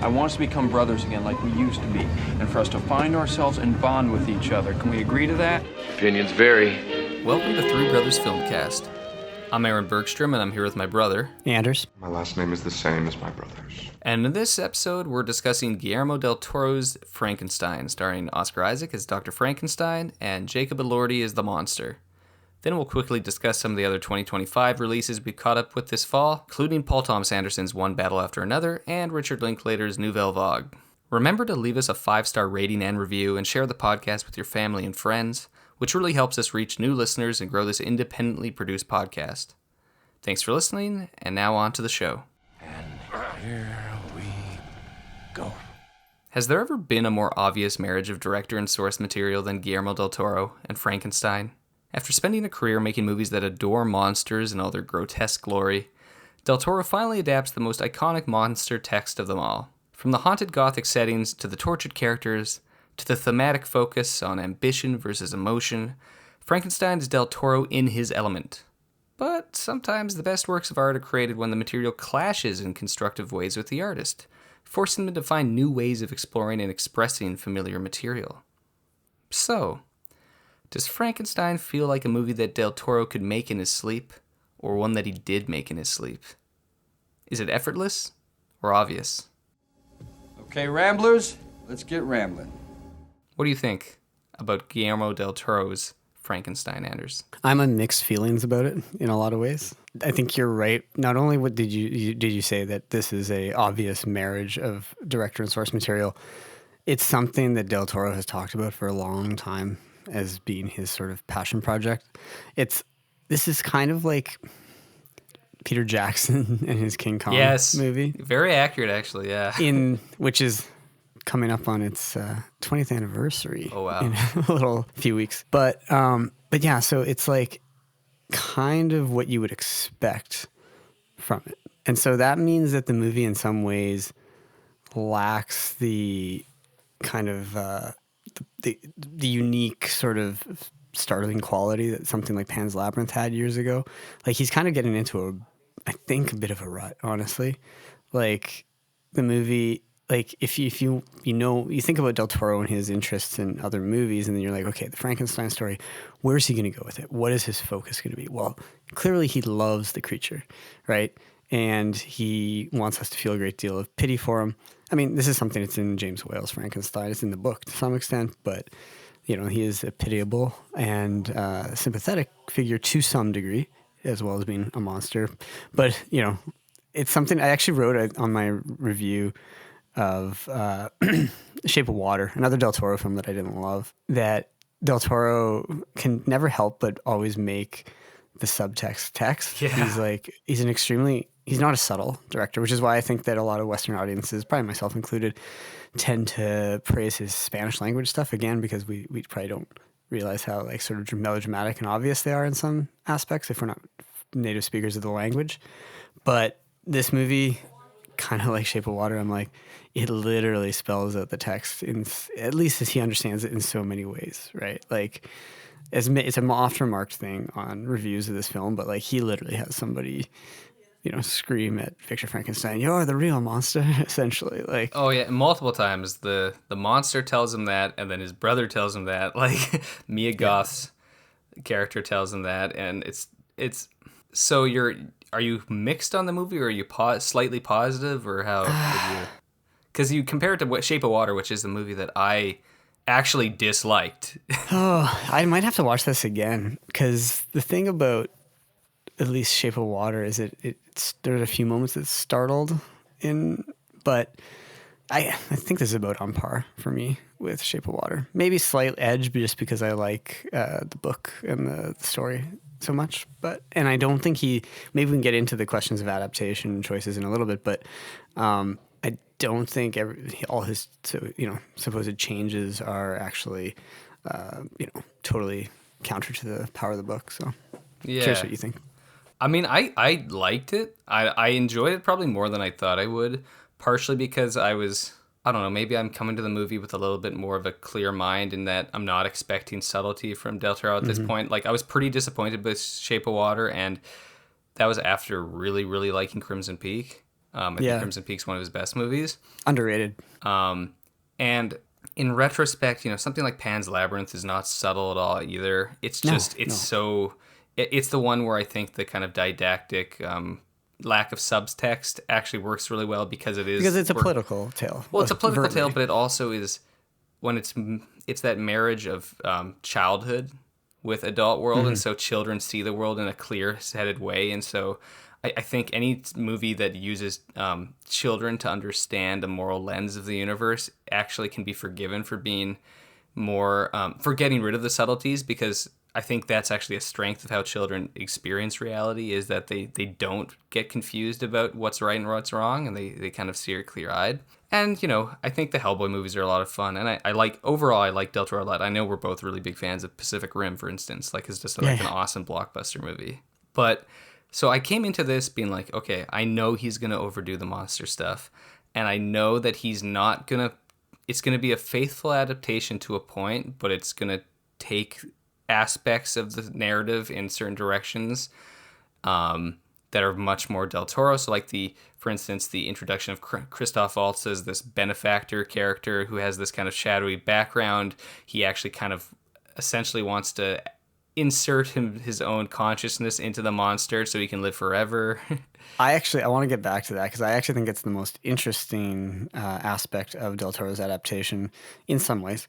I want us to become brothers again like we used to be, and for us to find ourselves and bond with each other. Can we agree to that? Opinions vary. Welcome to Three Brothers Filmcast. I'm Aren Bergstrom, and I'm here with my brother, Anders. My last name is the same as my brother's. And in this episode, we're discussing Guillermo del Toro's Frankenstein, starring Oscar Isaac as Dr. Frankenstein and Jacob Elordi as the monster. Then we'll quickly discuss some of the other 2025 releases we caught up with this fall, including Paul Thomas Anderson's One Battle After Another and Richard Linklater's Nouvelle Vague. Remember to leave us a 5-star rating and review and share the podcast with your family and friends, which really helps us reach new listeners and grow this independently produced podcast. Thanks for listening, and now on to the show. And here we go. Has there ever been a more obvious marriage of director and source material than Guillermo del Toro and Frankenstein? After spending a career making movies that adore monsters in all their grotesque glory, del Toro finally adapts the most iconic monster text of them all. From the haunted gothic settings to the tortured characters, to the thematic focus on ambition versus emotion, Frankenstein is del Toro in his element. But sometimes the best works of art are created when the material clashes in constructive ways with the artist, forcing them to find new ways of exploring and expressing familiar material. So, does Frankenstein feel like a movie that del Toro could make in his sleep, or one that he did make in his sleep? Is it effortless or obvious? Okay, Ramblers, let's get rambling. What do you think about Guillermo del Toro's Frankenstein, Anders? I'm on mixed feelings about it in a lot of ways. I think you're right. Not only did you say that this is a obvious marriage of director and source material, it's something that del Toro has talked about for a long time as being his sort of passion project. This is kind of like Peter Jackson and his King Kong movie. Very accurate, actually, yeah. Which is coming up on its 20th anniversary. Oh, wow. In a few weeks. But yeah, so it's like kind of what you would expect from it. And so that means that the movie in some ways lacks the kind of the unique sort of startling quality that something like Pan's Labyrinth had years ago. Like he's kind of getting into I think a bit of a rut, honestly. Like the movie, like if you think about del Toro and his interests in other movies, and then you're like, okay, the Frankenstein story, where's he going to go with it? What is his focus going to be? Well, clearly he loves the creature, right? And he wants us to feel a great deal of pity for him. I mean, this is something that's in James Whale's Frankenstein. It's in the book to some extent, but he is a pitiable and sympathetic figure to some degree, as well as being a monster. But it's something I actually wrote on my review of Shape of Water, another del Toro film that I didn't love. That del Toro can never help but always make the subtext text. Yeah. He's not a subtle director, which is why I think that a lot of Western audiences, probably myself included, tend to praise his Spanish language stuff, again, because we probably don't realize how like sort of melodramatic and obvious they are in some aspects if we're not native speakers of the language. But this movie, kind of like Shape of Water, I'm like, it literally spells out the text, at least as he understands it, in so many ways, right? Like, it's an oft-remarked thing on reviews of this film, but like he literally has somebody scream at Victor Frankenstein, "You're the real monster," essentially. Like, oh yeah, multiple times the monster tells him that, and then his brother tells him that. Like Mia Goth's character tells him that, and it's. So are you mixed on the movie, or are you slightly positive, or how? Because you compare it to Shape of Water, which is the movie that I actually disliked. I might have to watch this again, because the thing about at least Shape of Water is there's a few moments that startled but I think this is about on par for me with Shape of Water. Maybe slight edge, but just because I like the book and the story so much. And I don't think maybe we can get into the questions of adaptation choices in a little bit, but I don't think all his supposed changes are actually totally counter to the power of the book. So curious what you think. I mean, I liked it. I enjoyed it probably more than I thought I would, partially because I don't know, maybe I'm coming to the movie with a little bit more of a clear mind in that I'm not expecting subtlety from del Toro at this point. Like, I was pretty disappointed with Shape of Water, and that was after really, really liking Crimson Peak. I think Crimson Peak's one of his best movies. Underrated. And in retrospect, something like Pan's Labyrinth is not subtle at all either. It's just, it's the one where I think the kind of didactic lack of subtext actually works really well because it's a political tale. Well, it's a political tale, but it also is when it's that marriage of childhood with adult world, and so children see the world in a clear-headed way, and so I think any movie that uses children to understand the moral lens of the universe actually can be forgiven for being more for getting rid of the subtleties, because I think that's actually a strength of how children experience reality, is that they don't get confused about what's right and what's wrong, and they kind of see it clear-eyed. And, I think the Hellboy movies are a lot of fun, and I like Del Toro a lot. I know we're both really big fans of Pacific Rim, for instance. Like, it's just an awesome blockbuster movie. But, so I came into this being like, okay, I know he's going to overdo the monster stuff, and I know that he's not going to, it's going to be a faithful adaptation to a point, but it's going to take aspects of the narrative in certain directions that are much more Del Toro. So like for instance, the introduction of Christoph Waltz as this benefactor character who has this kind of shadowy background. He actually kind of essentially wants to insert his own consciousness into the monster so he can live forever. I want to get back to that because I actually think it's the most interesting aspect of Del Toro's adaptation in some ways.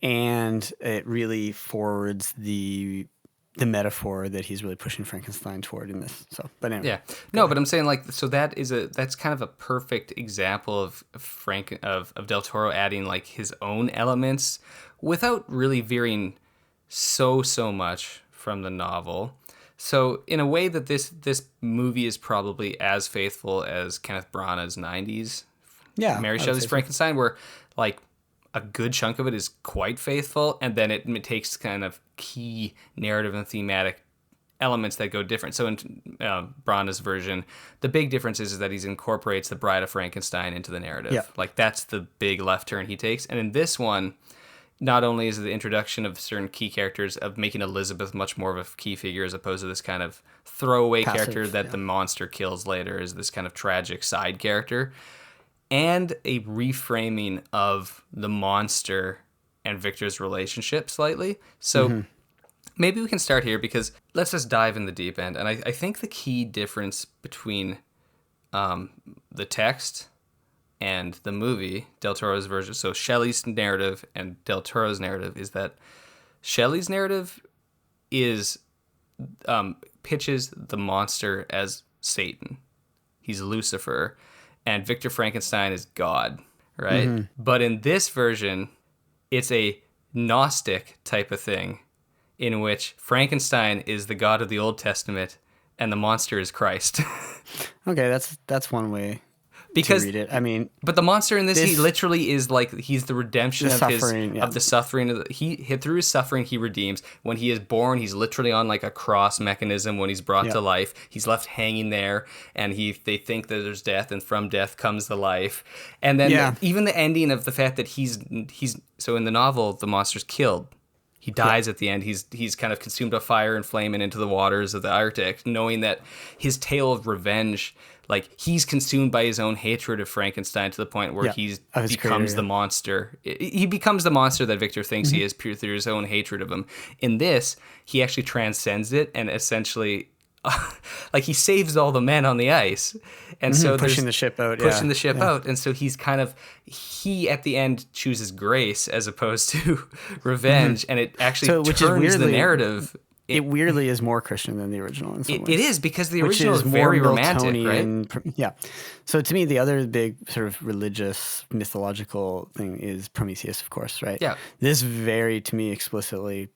And it really forwards the metaphor that he's really pushing Frankenstein toward in this. So, but anyway. Yeah. No, but I'm saying so that's kind of a perfect example of of Del Toro adding like his own elements without really veering so much from the novel. So in a way that this movie is probably as faithful as Kenneth Branagh's 90s. Yeah. Mary Shelley's Frankenstein, where like a good chunk of it is quite faithful, and then it takes kind of key narrative and thematic elements that go different. So in Branagh's version, the big difference is that he incorporates the Bride of Frankenstein into the narrative. Yeah. Like that's the big left turn he takes. And in this one, not only is it the introduction of certain key characters, of making Elizabeth much more of a key figure as opposed to this kind of throwaway character that the monster kills later, is this kind of tragic side character, and a reframing of the monster and Victor's relationship slightly. So maybe we can start here, because let's just dive in the deep end. And I think the key difference between the text and the movie, Del Toro's version, so Shelley's narrative and Del Toro's narrative, is that Shelley's narrative is pitches the monster as Satan. He's Lucifer. And Victor Frankenstein is God, right? But in this version, it's a Gnostic type of thing, in which Frankenstein is the God of the Old Testament and the monster is Christ. Okay, that's one way to read it. I mean, but the monster in this, he literally is like, he's the redemption of the suffering. Through his suffering, he redeems. When he is born, he's literally on like a cross mechanism. When he's brought to life, he's left hanging there, and they think that there's death, and from death comes the life. And then even the ending of the fact that he's so in the novel, the monster's killed. He dies at the end. He's kind of consumed by fire and flame and into the waters of the Arctic, knowing that his tale of revenge, like he's consumed by his own hatred of Frankenstein to the point where he becomes the monster. He becomes the monster that Victor thinks he is pure through his own hatred of him. In this, he actually transcends it and essentially, like he saves all the men on the ice. And so pushing the ship out. And so he's kind of, he at the end chooses grace as opposed to revenge. And it actually turns the narrative. It weirdly is more Christian than the original in some ways. It is, because the original is very romantic, right? Yeah. So to me, the other big sort of religious, mythological thing is Prometheus, of course, right? Yeah. This very, to me, explicitly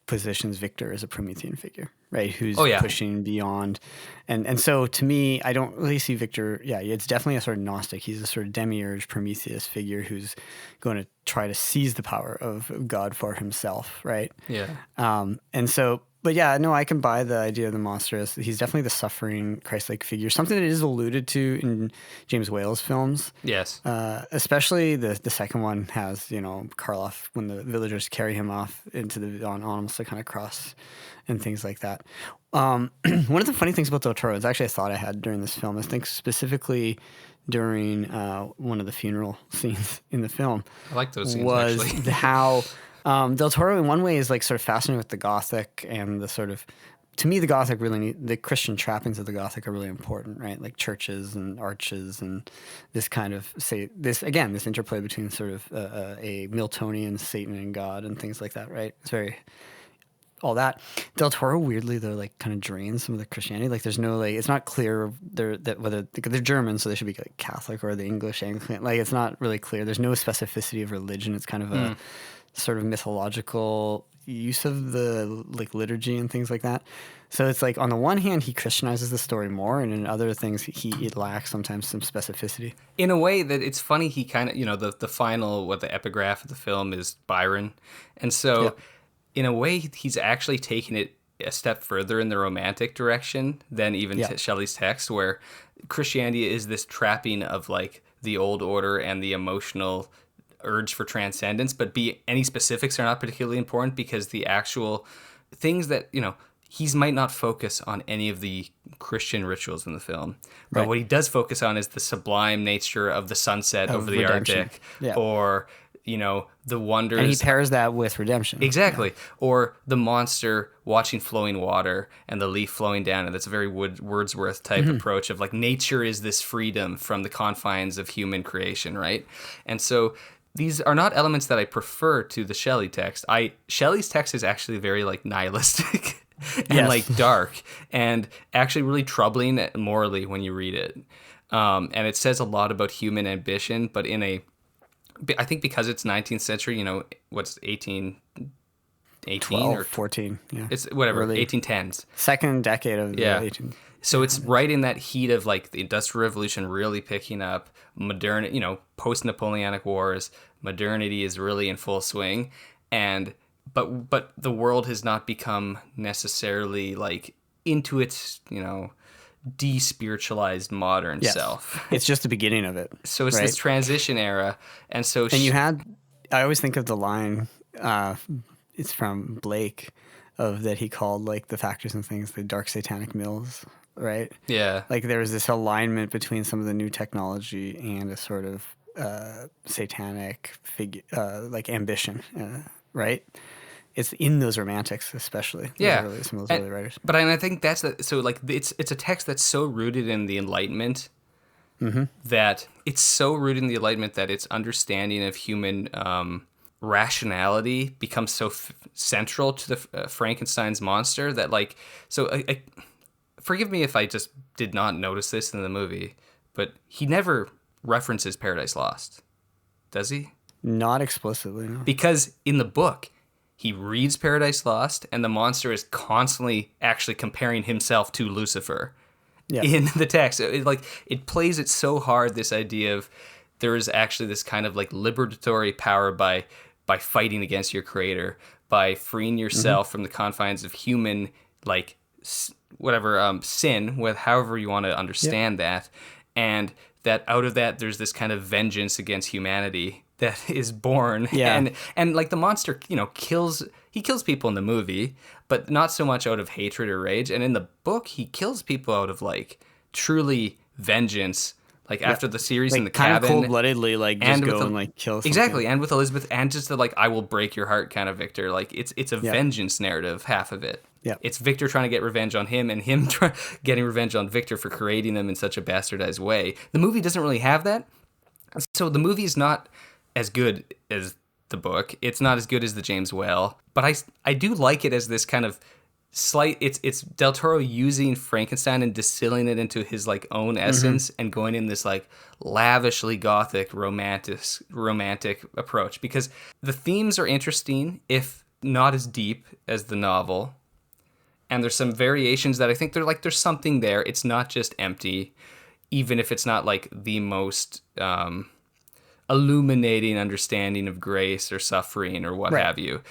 positions Victor as a Promethean figure, right? Who's pushing beyond. And so to me, I don't really see Victor, it's definitely a sort of Gnostic. He's a sort of demiurge Prometheus figure who's going to try to seize the power of God for himself, right? Yeah. And so But yeah, no, I can buy the idea of the monster as he's definitely the suffering Christ-like figure. Something that is alluded to in James Whale's films. Yes. Especially the second one has, Karloff, when the villagers carry him off into on almost a kind of cross and things like that. One of the funny things about Del Toro is actually a thought I had during this film. I think specifically during one of the funeral scenes in the film. I like those scenes, was actually. how Del Toro in one way is like sort of fascinated with the Gothic and the sort of, to me, the Gothic the Christian trappings of the Gothic are really important, right? Like churches and arches and this kind of this interplay between sort of a Miltonian Satan and God and things like that, right? It's very all that. Del Toro weirdly though like kind of drains some of the Christianity. Like there's no it's not clear whether they're German, so they should be like Catholic or the English Anglican. Like it's not really clear. There's no specificity of religion. It's kind of a sort of mythological use of the liturgy and things like that. So it's like on the one hand he Christianizes the story more, and in other things it lacks sometimes some specificity. In a way that it's funny, he kind of the final the epigraph of the film is Byron, and so in a way he's actually taken it a step further in the romantic direction than even Shelley's text, where Christianity is this trapping of like the old order and the emotional urge for transcendence, but any specifics are not particularly important because the actual things that, he might not focus on any of the Christian rituals in the film, but what he does focus on is the sublime nature of the sunset over the redemption. Arctic, or the wonders. And he pairs that with redemption. Exactly. Or the monster watching flowing water and the leaf flowing down. And that's a very Wordsworth type approach of like nature is this freedom from the confines of human creation, right? And so these are not elements that I prefer to the Shelley text. Shelley's text is actually very like nihilistic and like dark and actually really troubling morally when you read it. And it says a lot about human ambition, but I think because it's 19th century, what's 1818 12, or 14, yeah. It's whatever, Early 1810s. Second decade of the 18th. So it's right in that heat of like the Industrial Revolution really picking up, post-Napoleonic Wars, modernity is really in full swing, and but the world has not become necessarily like into its, despiritualized modern self. It's just the beginning of it. So it's this transition era, and so I always think of the line, it's from Blake, of that he called like the factors and things the dark satanic mills, right? Yeah. Like there was this alignment between some of the new technology and a sort of satanic figure, like ambition, right? It's in those romantics, especially. Some of those early writers. But I think that's so like it's a text that's so rooted in the Enlightenment that it's so rooted in the Enlightenment that its understanding of human rationality becomes so central to the Frankenstein's monster that like forgive me if I just did not notice this in the movie, but he never references Paradise Lost, does he? Not explicitly, no. Because in the book, he reads Paradise Lost, and the monster is constantly actually comparing himself to Lucifer in the text. It plays it so hard, this idea of there is actually this kind of like liberatory power by fighting against your creator, by freeing yourself from the confines of human, like sin, with however you want to understand that, and that out of that there's this kind of vengeance against humanity that is born. And like the monster, kills people in the movie, but not so much out of hatred or rage. And in the book, he kills people out of like truly vengeance. Like after the series in the kind cabin, of cold-bloodedly, like just go and like kill something. Exactly, and with Elizabeth, and just the like I will break your heart kind of Victor. Like it's a vengeance narrative, half of it. Yeah. It's Victor trying to get revenge on him, and him getting revenge on Victor for creating them in such a bastardized way. The movie doesn't really have that, so the movie is not as good as the book. It's not as good as the James Whale, but I do like it as this kind of slight. It's Del Toro using Frankenstein and distilling it into his like own essence and going in this like lavishly gothic romantic approach, because the themes are interesting if not as deep as the novel, and there's some variations that I think there's something there. It's not just empty, even if it's not like the most illuminating understanding of grace or suffering or what have you.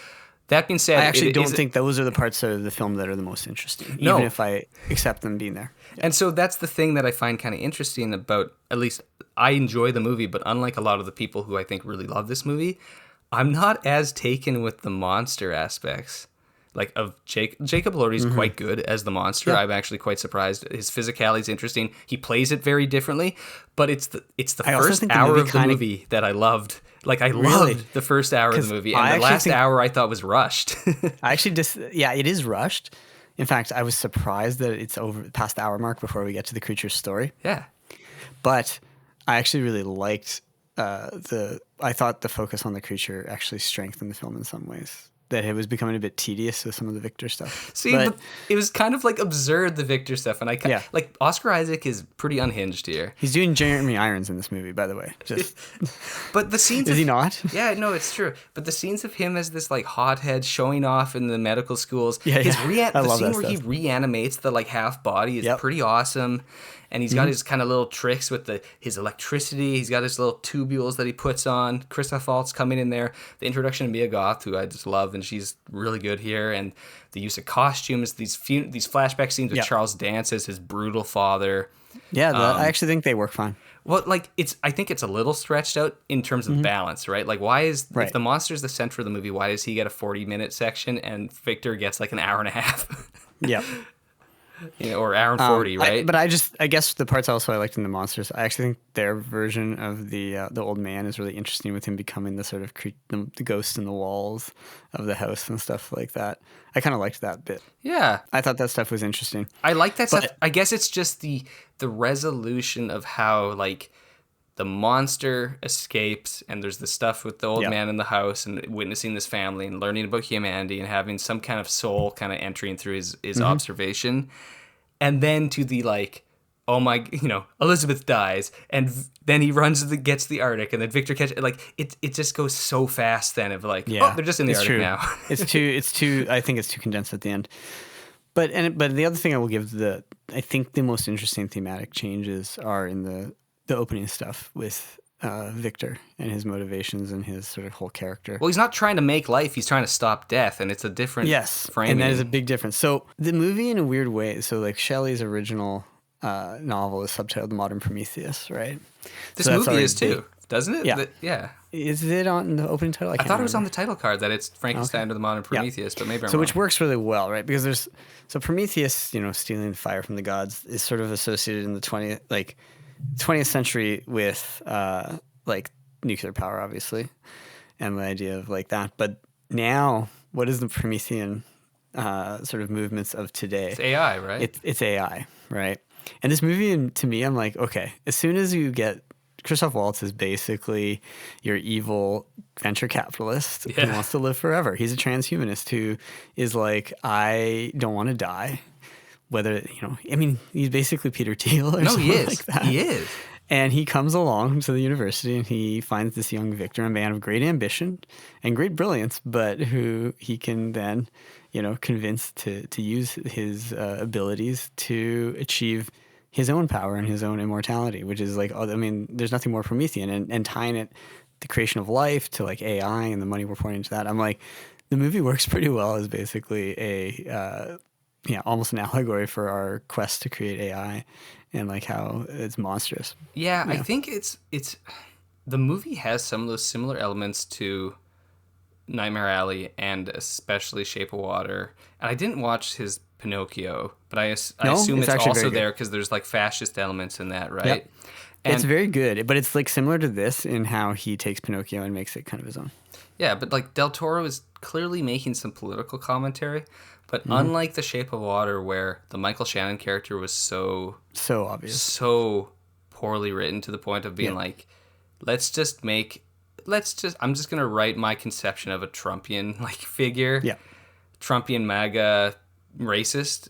That being said, I actually don't think those are the parts of the film that are the most interesting, No. even if I accept them being there. And so that's the thing that I find kind of interesting about, at least I enjoy the movie, but unlike a lot of the people who I think really love this movie, I'm not as taken with the monster aspects. Like of Jacob Elordi is quite good as the monster. Yeah. I'm actually quite surprised. His physicality is interesting. He plays it very differently, but it's the I also first think the hour movie of the kinda- movie that I loved. Like I Really? loved the first hour of 'Cause the movie, I and the actually last think- hour I thought was rushed. I actually it is rushed. In fact, I was surprised that it's over past the hour mark before we get to the creature's story. Yeah. But I actually really liked I thought the focus on the creature actually strengthened the film in some ways. That it was becoming a bit tedious with some of the Victor stuff. See, but it was kind of like absurd, the Victor stuff, and Yeah. like Oscar Isaac is pretty unhinged here. He's doing Jeremy Irons in this movie, by the way. Just But the scenes is he not? Yeah, no, it's true. But the scenes of him as this like hothead showing off in the medical schools, Yeah, his yeah. I the love scene that where he stuff. reanimates the like half body is Yep. pretty awesome. And he's got his kind of little tricks with his electricity. He's got his little tubules that he puts on. Christoph Waltz coming in there. The introduction of Mia Goth, who I just love, and she's really good here. And the use of costumes, these flashback scenes with Yep. Charles Dance as his brutal father. Yeah, I actually think they work fine. Well, like I think it's a little stretched out in terms of balance, right? Like, why is Right. if the monster's the center of the movie, why does he get a 40-minute section and Victor gets like an hour and a half? Yeah. Or hour and 40, right? I guess the parts also I liked in the monsters. I actually think their version of the old man is really interesting, with him becoming the sort of the ghost in the walls of the house and stuff like that. I kind of liked that bit. Yeah, I thought that stuff was interesting. I like that But- stuff. I guess it's just the resolution of how like the monster escapes, and there's the stuff with the old Yeah. man in the house and witnessing this family and learning about humanity and having some kind of soul kind of entering through his Mm-hmm. observation, and then to the like, oh my, Elizabeth dies, and then he gets the Arctic, and then Victor catches it just goes so fast. Then of like, Yeah, oh, they're just in the it's Arctic true. now. It's too. I think it's too condensed at the end. But the other thing I will give I think the most interesting thematic changes are in the opening stuff with Victor and his motivations and his sort of whole character. Well, he's not trying to make life; he's trying to stop death, and it's a different framing. And that is a big difference. So the movie, in a weird way, so like Shelley's original novel is subtitled "The Modern Prometheus," right? This So that's movie already is too, big. doesn't it? Yeah. Yeah. Is it on the opening title? I thought it was on the title card that it's Frankenstein or the Modern Prometheus, but maybe I'm So wrong. which works really well, right? Because Prometheus, stealing fire from the gods is sort of associated in the 20th century with like nuclear power, obviously, and the idea of like that. But now, what is the Promethean sort of movements of today? It's AI, right? It's AI, right? And this movie, to me, I'm like, okay, as soon as you get Christoph Waltz is basically your evil venture capitalist who wants to live forever. He's a transhumanist who is like, I don't want to die. Whether, he's basically Peter Thiel or No, something he is. like that. He is. And he comes along to the university and he finds this young Victor, a man of great ambition and great brilliance, but who he can then, convince to use his abilities to achieve his own power and his own immortality, which is like, there's nothing more Promethean. And tying it, the creation of life, to like AI and the money we're pouring into that, I'm like, the movie works pretty well as basically almost an allegory for our quest to create AI and like how it's monstrous. Yeah, I think it's the movie has some of those similar elements to Nightmare Alley and especially Shape of Water. And I didn't watch his Pinocchio, but I assume it's it's actually also very good. there because there's like fascist elements in that, right? Yep. And, It's very good, but it's like similar to this in how he takes Pinocchio and makes it kind of his own. yeah, but like Del Toro is clearly making some political commentary, but unlike The Shape of Water, where the Michael Shannon character was so Obvious. so poorly written to the point of being like, I'm just gonna write my conception of a Trumpian like figure. Yeah. Trumpian MAGA, racist,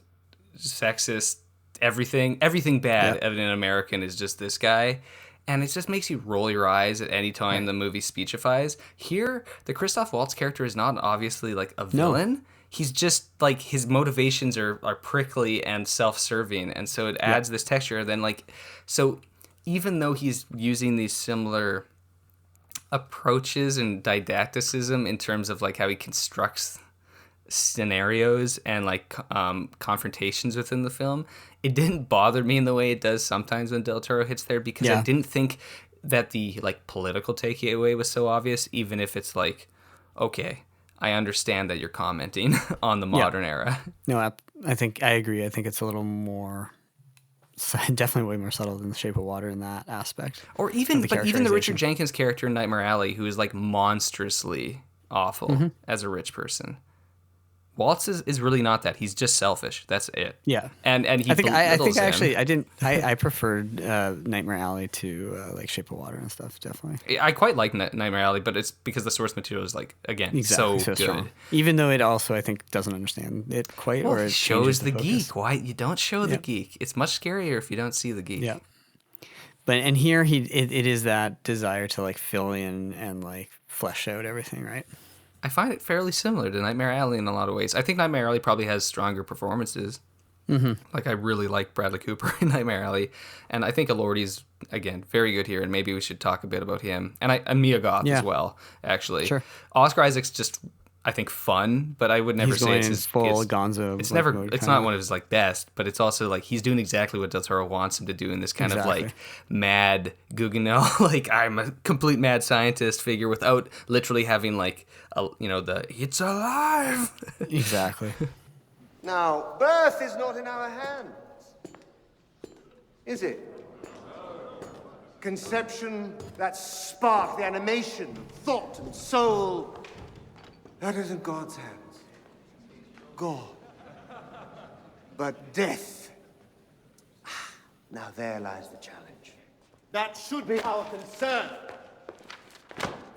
sexist, everything bad of an American is just this guy. And it just makes you roll your eyes at any time the movie speechifies. Here, the Christoph Waltz character is not obviously like a villain. He's just like, his motivations are prickly and self-serving. And so it adds this texture. Then like, so even though he's using these similar approaches and didacticism in terms of like how he constructs scenarios and like confrontations within the film, it didn't bother me in the way it does sometimes when Del Toro hits there, because I didn't think that the like political takeaway was so obvious, even if it's like, okay, I understand that you're commenting on the modern era. No, I think I agree. I think it's a little more, definitely way more subtle than The Shape of Water in that aspect. Or even the Richard Jenkins character in Nightmare Alley, who is like monstrously awful as a rich person. Waltz is really not that. He's just selfish. That's it. Yeah, and he I think belittles him. actually I preferred Nightmare Alley to like Shape of Water and stuff. Definitely, I quite like Nightmare Alley, but it's because the source material is like, again, so good. Strong. Even though it also, I think, doesn't understand it quite, or it shows the focus. geek. Why you don't show the geek? It's much scarier if you don't see the geek. Yeah. But and here it is that desire to like fill in and like flesh out everything, right? I find it fairly similar to Nightmare Alley in a lot of ways. I think Nightmare Alley probably has stronger performances. Like, I really like Bradley Cooper in Nightmare Alley, and I think Elordi's, again, very good here, and maybe we should talk a bit about him. And Mia Goth as well, actually. Sure. Oscar Isaac's just, I think, fun, but I would never say it's his full Gonzo. It's never. It's not one of his like best, but it's also like he's doing exactly what Del Toro wants him to do in this kind of like mad Guggenau, like I'm a complete mad scientist figure without literally having like it's alive. Exactly. Now, birth is not in our hands, is it? Conception, that spark, the animation, thought and soul, that is in God's hands. God. But death, now there lies the challenge. That should be our concern.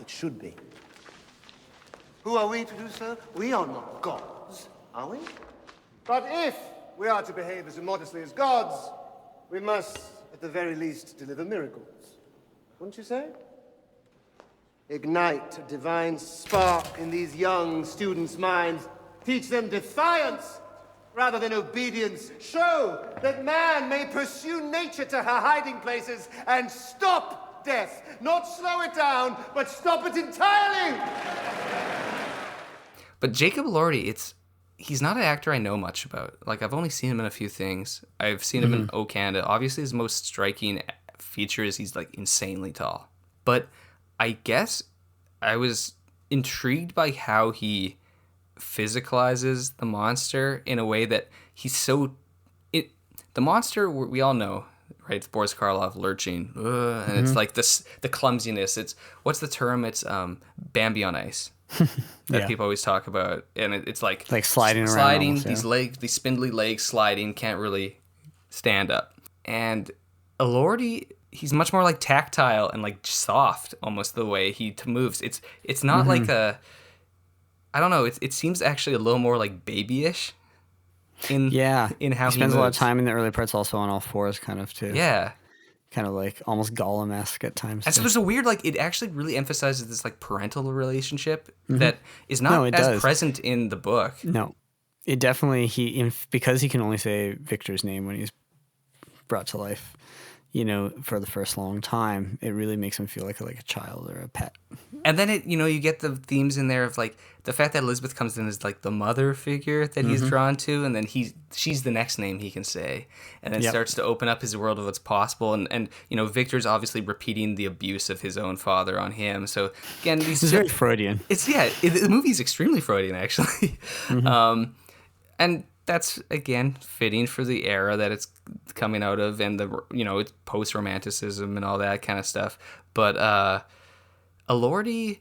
It should be. Who are we to do so? We are not gods, are we? But if we are to behave as immodestly as gods, we must, at the very least, deliver miracles. Wouldn't you say? Ignite a divine spark in these young students' minds. Teach them defiance rather than obedience. Show that man may pursue nature to her hiding places and stop death. Not slow it down, but stop it entirely! But Jacob Elordi, he's not an actor I know much about. Like, I've only seen him in a few things. I've seen him in O Canada. Obviously, his most striking feature is he's, like, insanely tall. But I guess I was intrigued by how he physicalizes the monster in a way that he's so... The monster, we all know, right? It's Boris Karloff lurching. And it's, like, the clumsiness. It's... What's the term? It's Bambi on ice. That people always talk about, and it's like sliding around almost, these legs, these spindly legs sliding, can't really stand up. And Elordi, he's much more like tactile and like soft, almost the way he moves. It's not like a, I don't know. It seems actually a little more like babyish. In how he spends a lot of time in the early parts, also on all fours, kind of too. Yeah. Kind of like almost Gollum-esque at times. And so there's a weird, like, it actually really emphasizes this, like, parental relationship that is not as present in the book. No. It definitely, because he can only say Victor's name when he's brought to life, for the first long time, it really makes him feel like a child or a pet. And then you get the themes in there of like the fact that Elizabeth comes in as like the mother figure that he's drawn to, and then she's the next name he can say, and then starts to open up his world of what's possible. And Victor's obviously repeating the abuse of his own father on him. So again, It's very Freudian. The movie's extremely Freudian actually, and that's again fitting for the era that it's coming out of, and the it's post-romanticism and all that kind of stuff. But Elordi,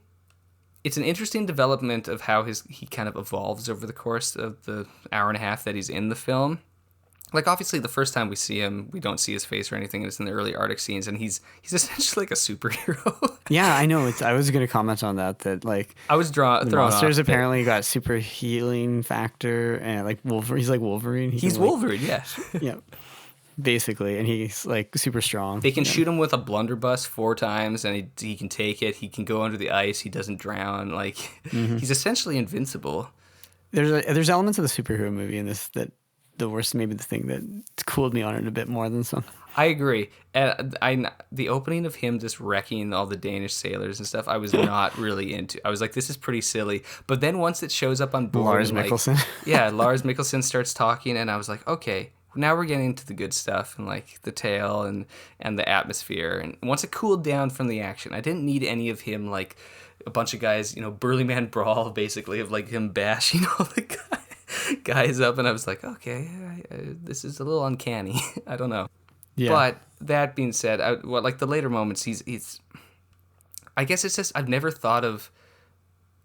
it's an interesting development of how he kind of evolves over the course of the hour and a half that he's in the film. Like, obviously, the first time we see him, we don't see his face or anything. It's in the early Arctic scenes, and he's essentially like a superhero. Yeah, I know. I was going to comment on that like I was thrown monsters off, apparently got super healing factor, and like Wolverine. He's like Wolverine. He's Wolverine, yeah. Yeah. Basically, and he's like super strong. They can shoot him with a blunderbuss 4 times, and he can take it. He can go under the ice. He doesn't drown. Like he's essentially invincible. There's elements of the superhero movie in this that the worst, maybe the thing that cooled me on it a bit more than some. I agree. And the opening of him just wrecking all the Danish sailors and stuff, I was not really into. I was like, this is pretty silly. But then once it shows up on board, Lars and, like, Mikkelsen. yeah, Lars Mikkelsen starts talking, and I was like, okay, now we're getting into the good stuff and like the tale and the atmosphere. And once it cooled down from the action, I didn't need any of him like a bunch of guys, Burly Man Brawl, basically, of like him bashing all the guys up. And I was like, okay, this is a little uncanny. I don't know. Yeah. But that being said, like the later moments, he's. I guess it's just I've never thought of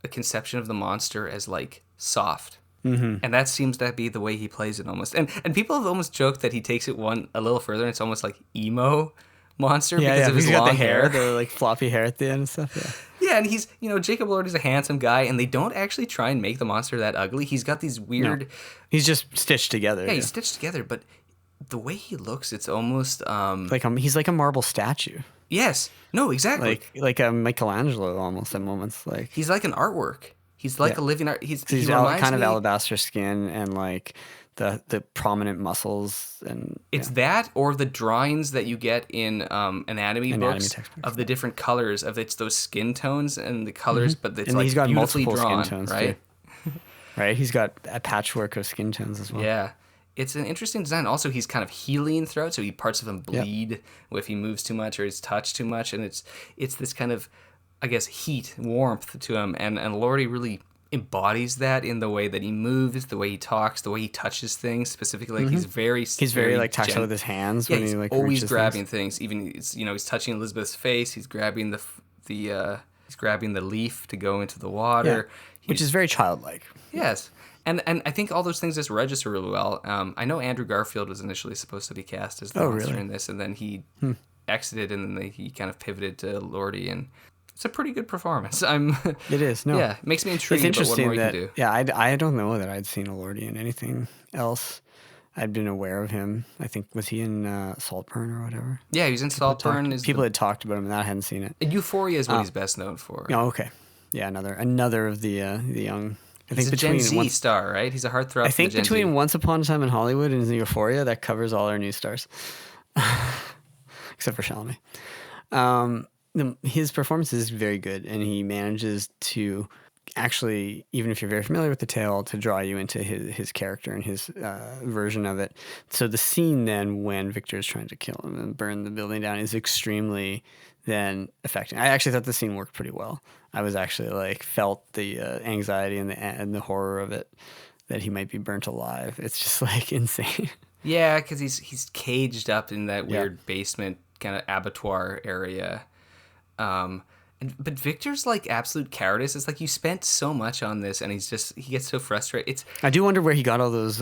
a conception of the monster as like soft, and that seems to be the way he plays it almost. And people have almost joked that he takes it a little further, and it's almost like emo monster because of his he's got long the hair, hair. the like floppy hair at the end and stuff. Yeah. Yeah, and he's Jacob Elordi's a handsome guy, and they don't actually try and make the monster that ugly. He's got these weird. No. He's just stitched together. Yeah, he's stitched together, but the way he looks, it's almost he's like a marble statue. Yes. No, exactly. Like a Michelangelo almost at moments. Like he's like an artwork. He's like a living art. He kind reminds of me, alabaster skin and like the prominent muscles and it's that or the drawings that you get in anatomy books textbooks, of the different colors of those skin tones and the colors, but it's and like he's got beautifully multiple drawn, skin tones right? too. Right, he's got a patchwork of skin tones as well. Yeah. It's an interesting design. Also, he's kind of healing throughout, so parts of him bleed if he moves too much or he's touched too much, and it's this kind of, I guess, heat, warmth to him, and Elordi really embodies that in the way that he moves, the way he talks, the way he touches things. Specifically, like he's very like tactile with his hands. Yeah, when he's he like always reaches grabbing things. Even he's touching Elizabeth's face. He's grabbing he's grabbing the leaf to go into the water, which is very childlike. Yes. And I think all those things just register really well. I know Andrew Garfield was initially supposed to be cast as the monster in this, and then he exited, and then he kind of pivoted to Elordi, and it's a pretty good performance. It is. No. Yeah, it makes me intrigued about what more he can do. Yeah, I don't know that I'd seen Elordi in anything else. I'd been aware of him. I think, was he in Saltburn or whatever? Yeah, he was in Saltburn. People had talked about him, and I hadn't seen it. And Euphoria is what he's best known for. Oh, okay. Yeah, another of the young. He's a Gen Z star, right? He's a heartthrob. I think for the Gen between Z. Once Upon a Time in Hollywood and Euphoria, that covers all our new stars, except for Chalamet. His performance is very good, and he manages to actually, even if you're very familiar with the tale, to draw you into his character and his version of it. So the scene then when Victor is trying to kill him and burn the building down is extremely then affecting. I actually thought the scene worked pretty well. I was actually like felt the anxiety and the horror of it, that he might be burnt alive. It's just like insane. Yeah, because he's caged up in that weird basement kind of abattoir area. But Victor's like absolute cowardice. It's like you spent so much on this, and he gets so frustrated. I do wonder where he got all those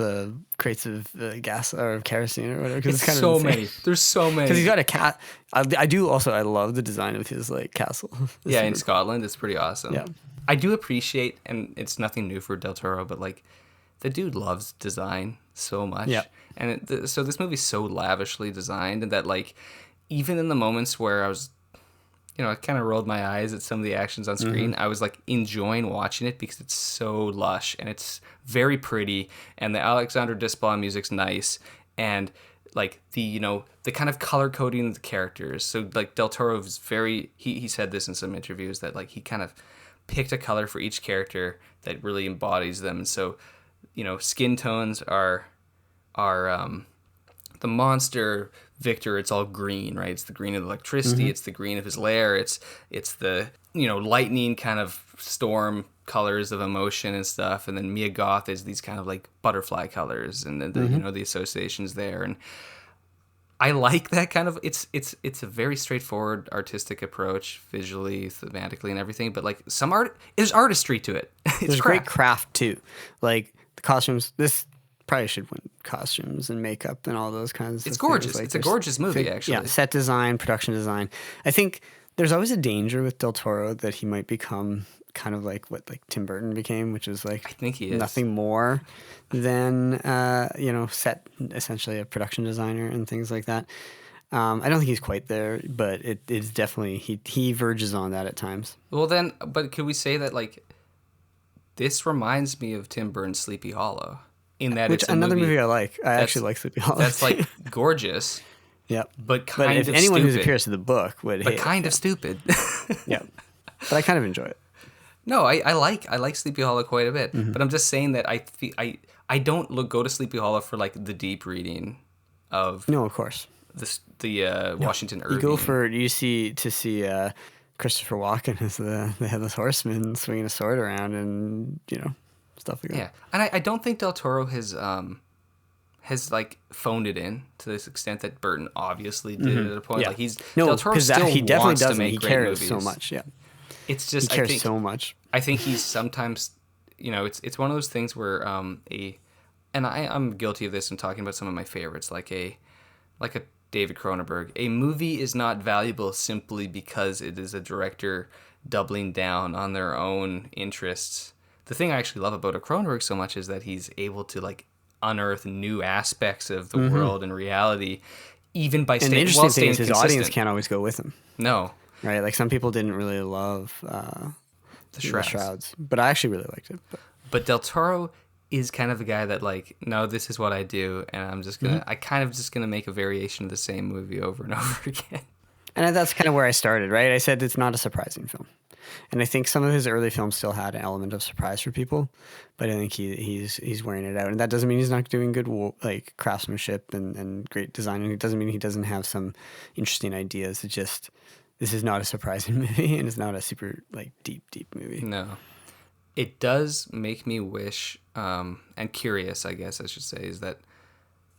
crates of gas or kerosene or whatever. It's kind so of many. There's so many. Because he's got a cat. I love the design of his like castle. Yeah, in Scotland, it's pretty awesome. Yeah, I do appreciate, and it's nothing new for Del Toro, but like the dude loves design so much. Yeah, and so this movie's so lavishly designed, and that like even in the moments where I was, I kind of rolled my eyes at some of the actions on screen. I was like enjoying watching it because it's so lush and it's very pretty, and the Alexander Desplat music's nice, and like the kind of color coding of the characters. So like Del Toro was very, he said this in some interviews that like he kind of picked a color for each character that really embodies them. And so skin tones are the monster. Victor, it's all green, right? It's the green of the electricity. It's the green of his lair. It's the lightning kind of storm colors of emotion and stuff. And then Mia Goth is these kind of like butterfly colors, and the the associations there. And I like that kind of. It's a very straightforward artistic approach, visually, thematically, and everything. But like there's artistry to it. There's great craft too, like the costumes. This probably should win costumes and makeup and all those kinds of things. It's gorgeous. Like, it's a gorgeous movie, actually. Yeah, set design, production design. I think there's always a danger with Del Toro that he might become kind of like what like Tim Burton became, which is like I think he is. Nothing more than set, essentially a production designer and things like that. I don't think he's quite there, but it's definitely he verges on that at times. Well then, but could we say that like this reminds me of Tim Burton's Sleepy Hollow? In that Which it's a another movie I like. I actually like Sleepy Hollow. That's like gorgeous, Yep. but kind if of anyone stupid. who appears to the book would But hate kind it. of stupid. Yeah. But I kind of enjoy it. No, I like Sleepy Hollow quite a bit, Mm-hmm. but I'm just saying that I don't go to Sleepy Hollow for like the deep reading of No, of course. the Washington Irving. You go for to see Christopher Walken as the headless horseman swinging a sword around and stuff like that. Yeah, and I don't think Del Toro has like phoned it in to this extent that Burton obviously did at a point. Yeah. Like No, Del Toro because still he definitely wants to doesn't. make He great cares movies. so much. Yeah, It's he just cares so much. I think he's sometimes, it's one of those things where and I'm guilty of this in talking about some of my favorites, like a David Cronenberg. A movie is not valuable simply because it is a director doubling down on their own interests. The thing I actually love about a Cronenberg so much is that he's able to like unearth new aspects of the world and reality, even by And the interesting thing is his audience can't always go with him. No, Right? Like some people didn't really love the Shrouds. but I actually really liked it. But Del Toro is kind of the guy that like, no, this is what I do, and I'm just gonna, I kind of just gonna make a variation of the same movie over and over again. And that's kind of where I started, right? I said it's not a surprising film. And I think some of his early films still had an element of surprise for people, but I think he's wearing it out. And that doesn't mean he's not doing good like craftsmanship and great design. And it doesn't mean he doesn't have some interesting ideas. It's just, this is not a surprising movie, and it's not a super like deep movie. No. It does make me wish, and curious, I guess I should say, is that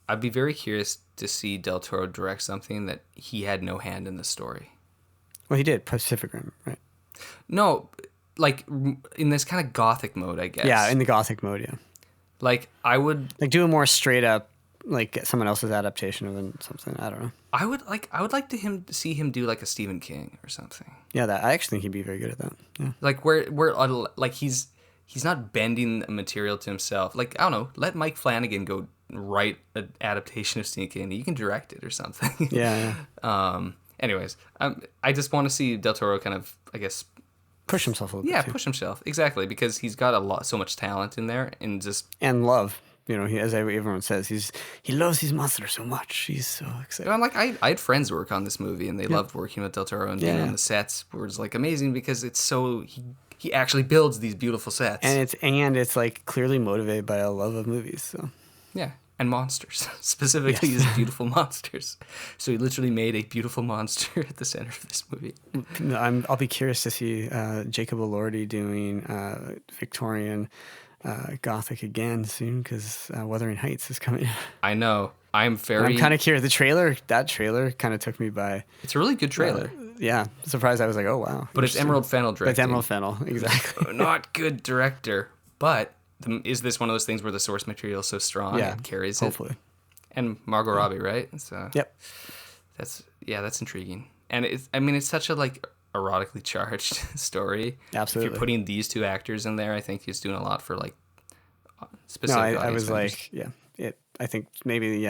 I'd be very curious to see Del Toro direct something that he had no hand in the story. Well, he did Pacific Rim, right? No, like in this kind of gothic mode, I guess. Yeah, in the gothic mode, yeah. Like I would Like do a more straight up, like someone else's adaptation of something. I don't know. I would like to see him do like a Stephen King or something. Yeah, I actually think he'd be very good at that. Yeah. Like where like he's not bending the material to himself. Like I don't know, let Mike Flanagan go write an adaptation of Stephen King. You can direct it or something. Yeah. Anyways, I just want to see Del Toro kind of, I guess, Push himself a little bit. yeah, too. push himself exactly, because he's got so much talent in there, and just And love. As everyone says, he loves his monster so much. He's so excited. I'm like, I had friends work on this movie, and they loved working with Del Toro and being on the sets. Where it's like amazing because it's so he actually builds these beautiful sets, And it's like clearly motivated by a love of movies. So yeah, and monsters specifically these beautiful monsters. So he literally made a beautiful monster at the center of this movie. I'll be curious to see Jacob Elordi doing Victorian Gothic again soon, because Wuthering Heights is coming. I know. I'm kind of curious. That trailer kind of took me by. It's a really good trailer. Yeah, surprised. I was like, oh wow. But it's Emerald Fennell directing. It's Emerald Fennell, exactly. Not good director, but is this one of those things where the source material is so strong it carries hopefully. it? And Margot Robbie, right? So Yep. That's intriguing. And it's such a like erotically charged story. Absolutely. If you're putting these two actors in there, I think he's doing a lot for like No, specific. I audience was members. like, yeah. I think maybe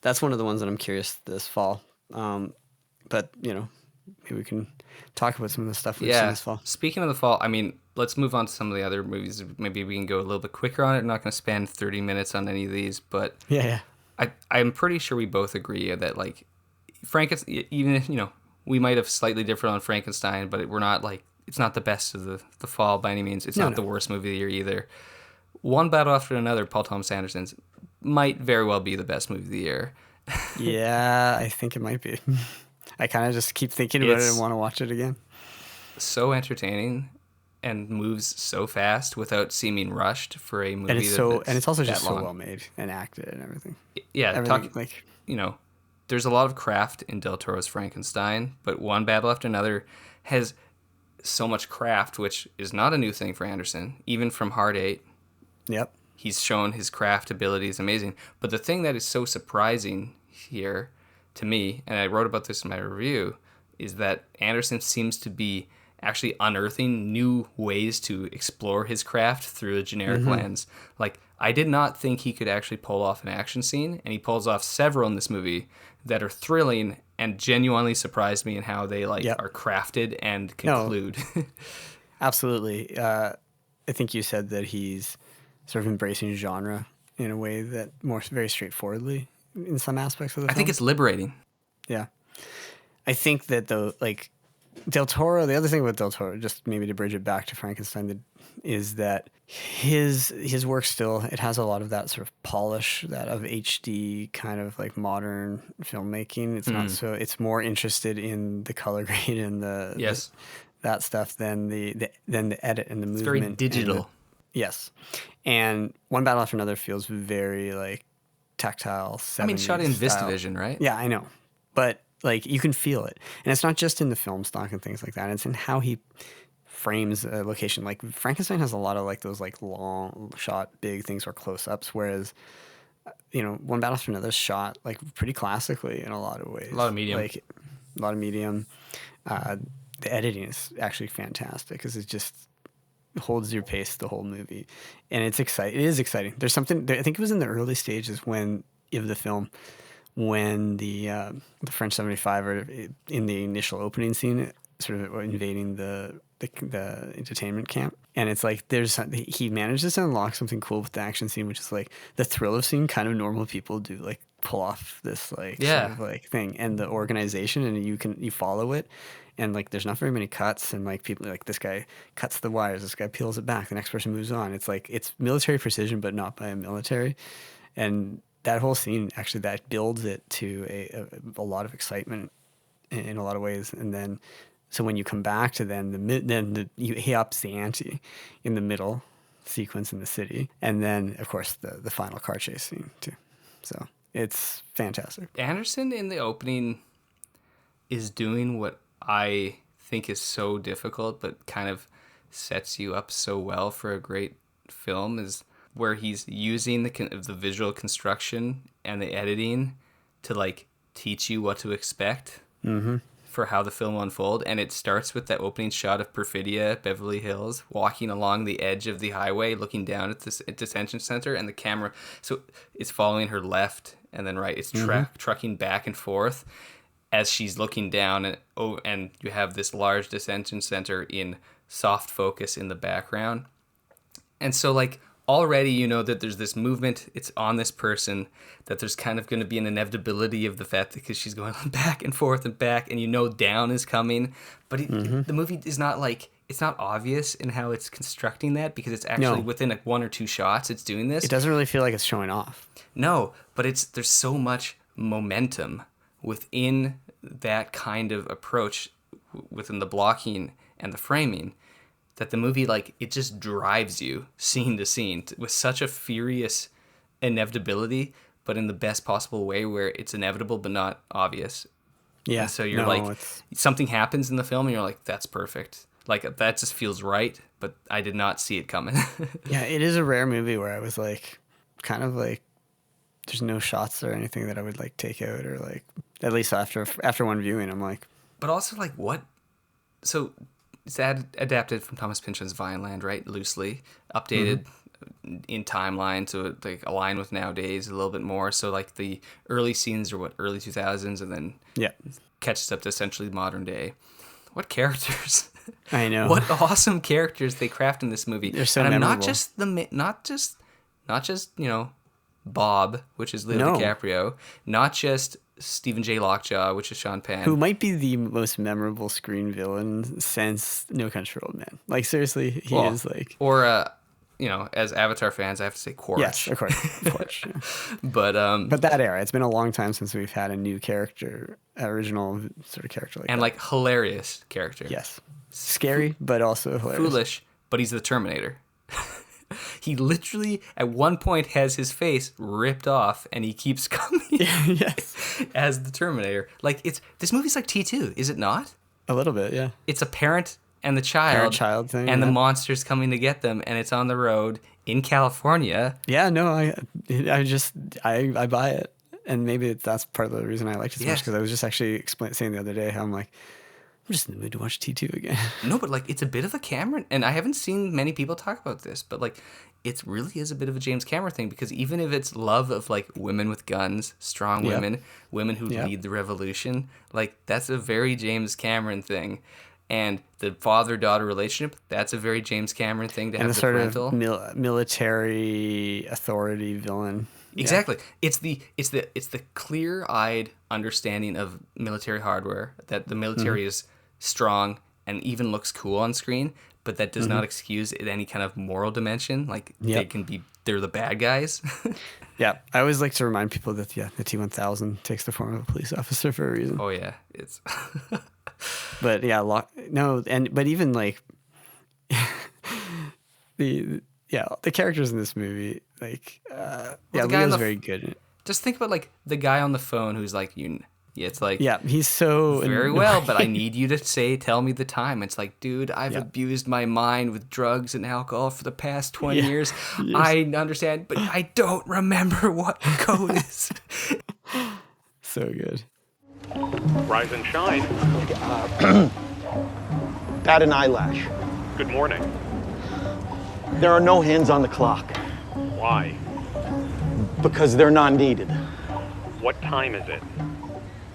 that's one of the ones that I'm curious this fall. But maybe we can talk about some of the stuff we've seen this fall. Speaking of the fall, let's move on to some of the other movies. Maybe we can go a little bit quicker on it. I'm not going to spend 30 minutes on any of these, but Yeah. I'm pretty sure we both agree that like Frankenstein, even if we might have slightly different on Frankenstein, but we're not like, it's not the best of the fall by any means. It's not the worst movie of the year either. One Battle After Another, Paul Thomas Anderson's, might very well be the best movie of the year. Yeah, I think it might be. I kind of just keep thinking about it and want to watch it again. So entertaining and moves so fast without seeming rushed for a movie. And it's also just so long. well made and acted and everything. Yeah, Everything, there's a lot of craft in Del Toro's Frankenstein, but One Battle After Another has so much craft, which is not a new thing for Anderson. Even from Hard Eight, Yep. he's shown his craft ability is amazing. But the thing that is so surprising here to me, and I wrote about this in my review, is that Anderson seems to be actually unearthing new ways to explore his craft through a generic lens. Like, I did not think he could actually pull off an action scene, and he pulls off several in this movie that are thrilling and genuinely surprised me in how they are crafted and conclude. No. Absolutely. I think you said that he's sort of embracing genre in a way that very straightforwardly in some aspects of the film. I think it's liberating. Yeah. I think that Del Toro, the other thing about Del Toro, just maybe to bridge it back to Frankenstein, is that his work still, it has a lot of that sort of polish, that of HD kind of like modern filmmaking. It's not so, it's more interested in the color grade and that stuff than the edit and the movement. It's very digital. Yes. And One Battle After Another feels very like tactile 70s I mean, shot in style. VistaVision, right? Yeah, I know. But like you can feel it. And it's not just in the film stock and things like that. It's in how he frames a location. Like Frankenstein has a lot of like those like long shot big things or close-ups, whereas One Battle After Another is shot like pretty classically in a lot of ways. A lot of medium. Like a lot of medium. The editing is actually fantastic because it just holds your pace the whole movie, and it's exciting. It is exciting. There's something. I think it was in the early stages of the film, when the French 75 are in the initial opening scene, sort of invading the entertainment camp, and it's like he manages to unlock something cool with the action scene, which is like the thrill of seeing kind of normal people do like pull off this like sort of like thing, and the organization, and you follow it. And like, there's not very many cuts, and like people like this guy cuts the wires, this guy peels it back, the next person moves on. It's like it's military precision, but not by a military. And that whole scene actually that builds it to a lot of excitement in a lot of ways. And then so when you come back to he ups the ante in the middle sequence in the city, and then of course the final car chase scene too. So it's fantastic. Anderson in the opening is doing what I think is so difficult, but kind of sets you up so well for a great film, is where he's using the visual construction and the editing to like teach you what to expect for how the film will unfold. And it starts with that opening shot of Perfidia, Beverly Hills, walking along the edge of the highway, looking down at this detention center, and the camera, so it's following her left and then right. It's trucking back and forth as she's looking down, and you have this large detention center in soft focus in the background. And so like already that there's this movement, it's on this person, that there's kind of going to be an inevitability of the fact because she's going back and forth and back, and down is coming. But the movie is not like, it's not obvious in how it's constructing that, because it's actually within like one or two shots it's doing this. It doesn't really feel like it's showing off. No, but there's so much momentum within that kind of approach, within the blocking and the framing, that the movie, like, it just drives you scene to scene with such a furious inevitability, but in the best possible way, where it's inevitable but not obvious. Yeah. And so you're something happens in the film and you're like, that's perfect. Like, that just feels right, but I did not see it coming. Yeah, it is a rare movie where I was like, kind of like, there's no shots or anything that I would like take out, or like, at least after one viewing, I'm like. But also like, what? So it's adapted from Thomas Pynchon's Vineland, right? Loosely updated in timeline to like align with nowadays a little bit more. So like the early scenes are early 2000s, and then catches up to essentially modern day. What characters? I know. What awesome characters they craft in this movie. They're so and memorable. not just Bob, which is Leo DiCaprio, not just Stephen J. Lockjaw, which is Sean Penn, who might be the most memorable screen villain since No Country for Old Men. Like, seriously, he is like. Or as Avatar fans, I have to say Quaritch. Yes, of course, Yeah. But that era, it's been a long time since we've had a new character, original sort of character like that. And like hilarious character. Yes, scary but also hilarious. Foolish, but he's the Terminator. He literally, at one point, has his face ripped off, and he keeps coming as the Terminator. Like, this movie's like T2, is it not? A little bit, yeah. It's a parent and the child, parent-child thing, and the monster's coming to get them, and it's on the road in California. Yeah, no, I buy it, and maybe that's part of the reason I liked it so much, because I was just actually saying the other day how I'm like, I'm just in the mood to watch T2 again. No, but like, it's a bit of a Cameron, and I haven't seen many people talk about this, but like, it really is a bit of a James Cameron thing, because even if it's love of like women with guns, strong women who lead the revolution, like, that's a very James Cameron thing. And the father-daughter relationship, that's a very James Cameron thing to have. And the sort of military authority villain. Exactly. It's the clear-eyed understanding of military hardware, that the military is strong and even looks cool on screen, but that does not excuse any kind of moral dimension. Like they're the bad guys. Yeah, I always like to remind people that the T-1000 takes the form of a police officer for a reason. Oh yeah, it's. But yeah, but even like the characters in this movie, like Leo's very good in it. Just think about like the guy on the phone who's like it's like he's so very annoying. well, but I need you to tell me the time. It's like, dude, I've abused my mind with drugs and alcohol for the past 20 years. I understand, but I don't remember what the code is. So good. Rise and shine. Bat an eyelash. Good morning. There are no hands on the clock Why? because they're not needed. What time is it?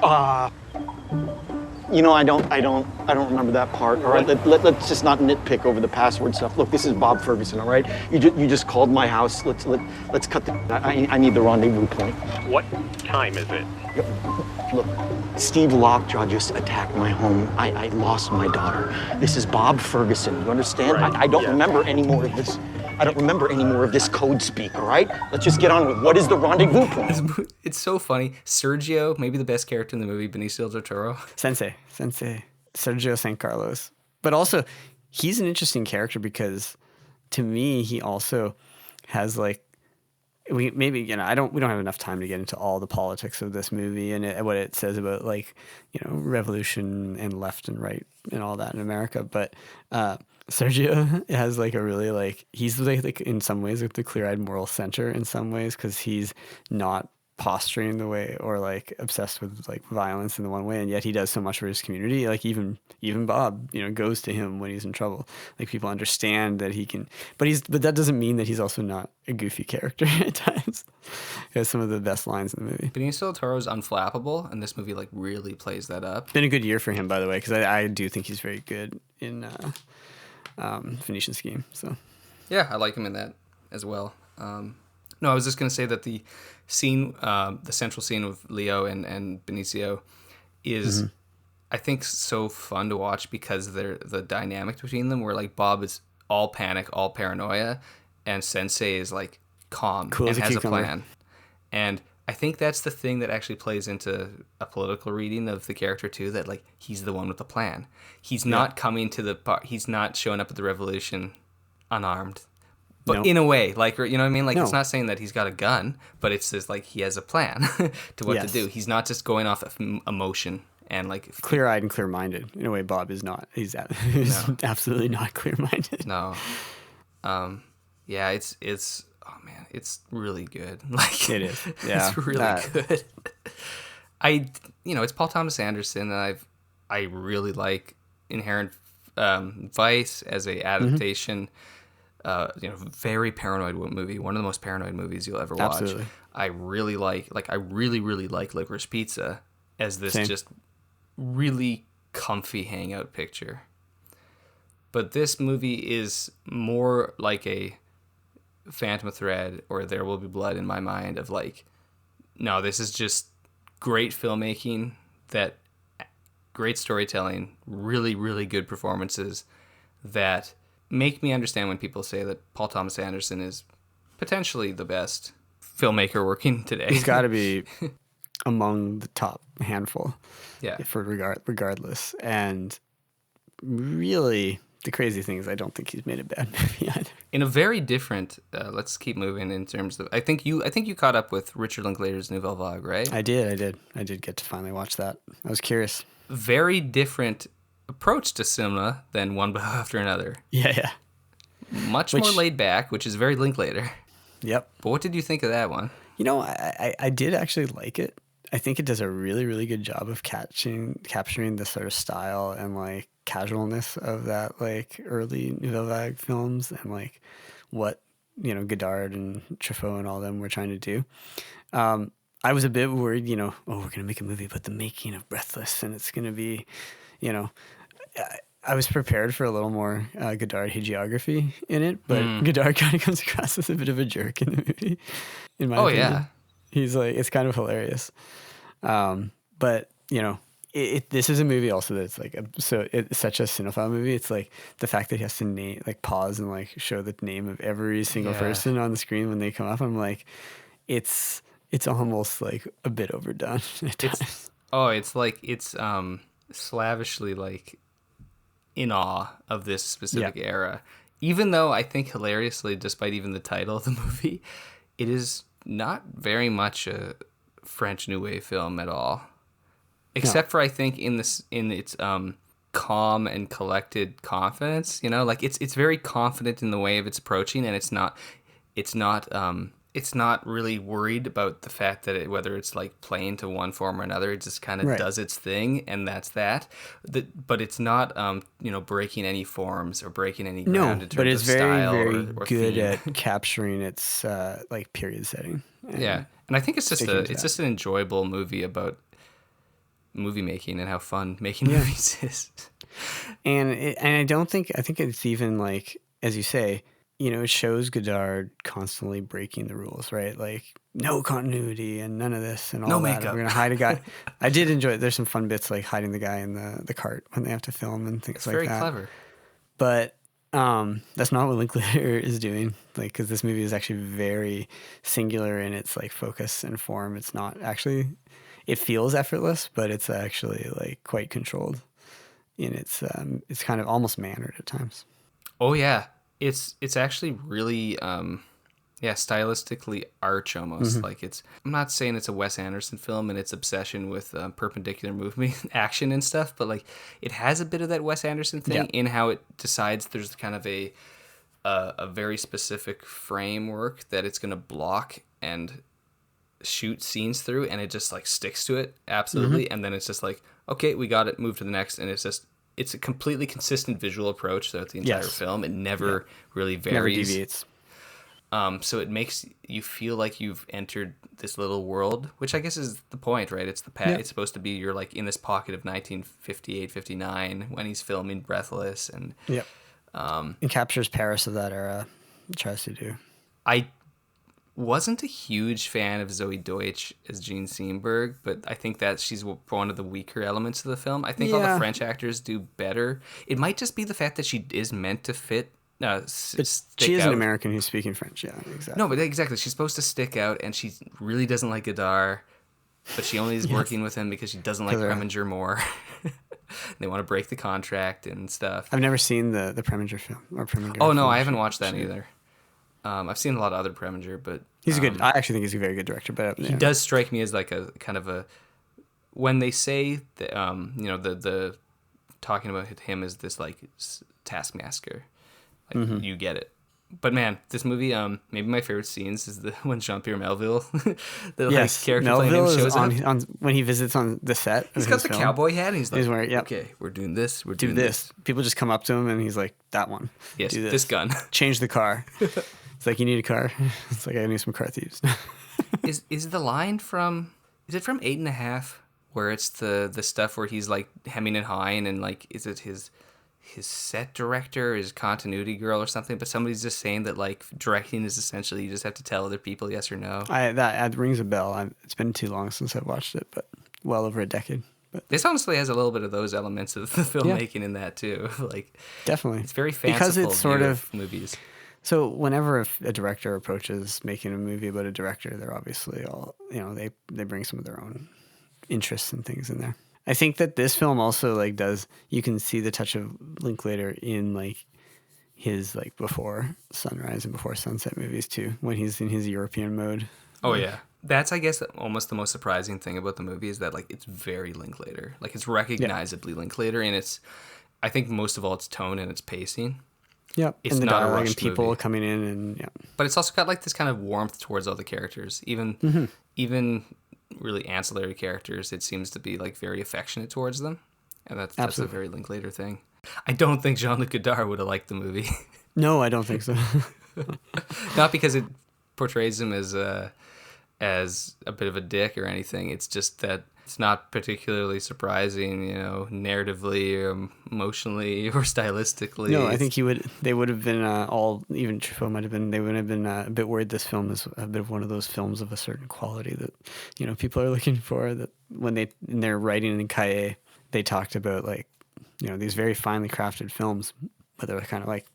I don't remember that part. All right, let's just not nitpick over the password stuff. Look, this is Bob Ferguson. All right, you just called my house. Let's cut the. I need the rendezvous point. What time is it? Look, Steve Lockjaw just attacked my home. I lost my daughter. This is Bob Ferguson. You understand? Right, I don't remember any more of this. I don't remember any more of this code speak, all right? Let's just get on with what is the rendezvous point. It's so funny. Sergio, maybe the best character in the movie, Benicio del Toro. Sensei, Sergio San Carlos. But also, he's an interesting character because, to me, he also has like, we don't have enough time to get into all the politics of this movie and what it says about like, revolution and left and right and all that in America. But Sergio has like a really like, he's like in some ways like the clear-eyed moral center in some ways because he's not posturing the way or like obsessed with like violence in the one way, and yet he does so much for his community. Like even Bob goes to him when he's in trouble. Like people understand that he can, but that doesn't mean that he's also not a goofy character at times. He has some of the best lines in the movie. Benicio del Toro is unflappable, and this movie like really plays that up. It's been a good year for him, by the way, because I do think he's very good in Phoenician Scheme. So yeah, I like him in that as well. No, I was just going to say that the scene, the central scene with Leo and Benicio is, I think, so fun to watch because the dynamic between them where like Bob is all panic, all paranoia, and Sensei is like calm cool and has a cucumber. plan. And I think that's the thing that actually plays into a political reading of the character too, that like he's the one with the plan. He's not coming to he's not showing up at the revolution unarmed. But in a way, like, you know what I mean? Like, it's not saying that he's got a gun, but it's just like he has a plan to what to do. He's not just going off of emotion and like clear-eyed and clear-minded. In a way, Bob is not. He's absolutely not clear-minded. No. Yeah, it's oh man, it's really good. Like it is. Yeah, it's really good. It's Paul Thomas Anderson, and I really like Inherent Vice as a adaptation. Very paranoid movie. One of the most paranoid movies you'll ever watch. Absolutely. I really like Licorice Pizza as this just really comfy hangout picture. But this movie is more like a Phantom Thread or There Will Be Blood in my mind of like, no, this is just great filmmaking, great storytelling, really, really good performances that make me understand when people say that Paul Thomas Anderson is potentially the best filmmaker working today. He's got to be among the top handful. Yeah. For regardless. And really, the crazy thing is I don't think he's made a bad movie either. In a very different, let's keep moving in terms of, I think you caught up with Richard Linklater's Nouvelle Vague, right? I did get to finally watch that. I was curious. Very different approach to cinema than One Blow After Another. Yeah. Much more laid back, which is very Linklater. Yep. But what did you think of that one? I did actually like it. I think it does a really, really good job of capturing the sort of style and like casualness of that like early Nouvelle Vague films and like what Godard and Truffaut and all them were trying to do. I was a bit worried, we're going to make a movie about the making of Breathless, and it's going to be, I was prepared for a little more Godard hagiography in it, but Godard kind of comes across as a bit of a jerk in the movie, in my opinion. Yeah. He's like, it's kind of hilarious. But, you know, this is a movie also that's like, it's such a cinephile movie. It's like the fact that he has to pause and like show the name of every single person on the screen when they come up. I'm like, it's almost like a bit overdone at times. It's slavishly like in awe of this specific era. Even though I think hilariously, despite even the title of the movie, it is not very much a French New Wave film at all. Except for I think in its calm and collected confidence, you know, like it's very confident in the way of its approaching, and it's not really worried about the fact that whether it's like playing to one form or another. It just kind of does its thing, and that's that. But it's not breaking any forms or breaking any ground in terms but it's of very style very or good theme. at capturing its like period setting. And I think it's just an enjoyable movie about movie making and how fun making movies is. And I think it's even like, as you say, you know, it shows Godard constantly breaking the rules, right? Like no continuity and none of this and all no that. Makeup. We're gonna hide a guy. I did enjoy it. There's some fun bits like hiding the guy in the cart when they have to film and things It's like very that. clever. But that's not what Linklater is doing. Like, because this movie is actually very singular in its like focus and form. It's not actually. It feels effortless, but it's actually like quite controlled in its kind of almost mannered at times. Oh yeah, it's actually really stylistically arch almost. Like I'm not saying it's a Wes Anderson film and its obsession with perpendicular movement action and stuff, but like it has a bit of that Wes Anderson thing in how it decides there's kind of a very specific framework that it's going to block and shoot scenes through, and it just like sticks to it absolutely, and then it's just like, okay, we got it, move to the next, and it's a completely consistent visual approach throughout the entire film. It never really varies, never deviates. So it makes you feel like you've entered this little world, which I guess is the point, right? It's it's supposed to be you're like in this pocket of 1958, 59 when he's filming Breathless, and it captures Paris of that era. It tries to do. I wasn't a huge fan of Zoe Deutsch as Jean Seenberg, but I think that she's one of the weaker elements of the film. I think all the French actors do better. It might just be the fact that she is meant to fit. She is an American who's speaking French. Yeah, exactly. No, but exactly, she's supposed to stick out, and she really doesn't like Godard, but she only is working with him because she doesn't like Preminger more. They want to break the contract and stuff. I've never seen the Preminger film or Preminger. Oh no, I haven't watched that either. I've seen a lot of other Preminger, but he's a good. I actually think he's a very good director. But he does strike me as like a kind of a when they say that, the talking about him as this like taskmaster, like you get it. But man, this movie, maybe my favorite scenes is the when Jean-Pierre Melville, the character playing him, shows up on when he visits on the set. He's got the cowboy hat. And he's like, wearing, okay, we're doing this. We're doing this. People just come up to him and he's like, that one. Yes, do this gun. Change the car. It's like, you need a car. It's like, I need some car thieves. Is the line from? Is it from 8½? Where it's the stuff where he's like hemming and hawing, and like, is it his set director, his continuity girl or something? But somebody's just saying that like directing is essentially you just have to tell other people yes or no. That rings a bell. It's been too long since I've watched it, but well over a decade. But this honestly has a little bit of those elements of the filmmaking in that too. Like definitely, it's very fanciful because it's sort of movies. So whenever a director approaches making a movie about a director, they're obviously all, they bring some of their own interests and things in there. I think that this film also like you can see the touch of Linklater in like his like before sunrise and before sunset movies too, when he's in his European mode. Oh yeah. That's, I guess, almost the most surprising thing about the movie is that like it's very Linklater. Like it's recognizably Linklater, and it's, I think most of all, its tone and its pacing. Yeah, it's and the not dialogue a and people movie. coming in, and But it's also got like this kind of warmth towards all the characters, even really ancillary characters. It seems to be like very affectionate towards them, and that's a very Linklater thing. I don't think Jean-Luc Godard would have liked the movie. No, I don't think so. Not because it portrays him as a bit of a dick or anything. It's just that It's not particularly surprising, narratively or emotionally or stylistically. No, I think they would have been even Truffaut might have been, they would have been a bit worried this film is a bit of one of those films of a certain quality that, people are looking for, that when in their writing in Cahiers, they talked about these very finely crafted films, but they're kind of like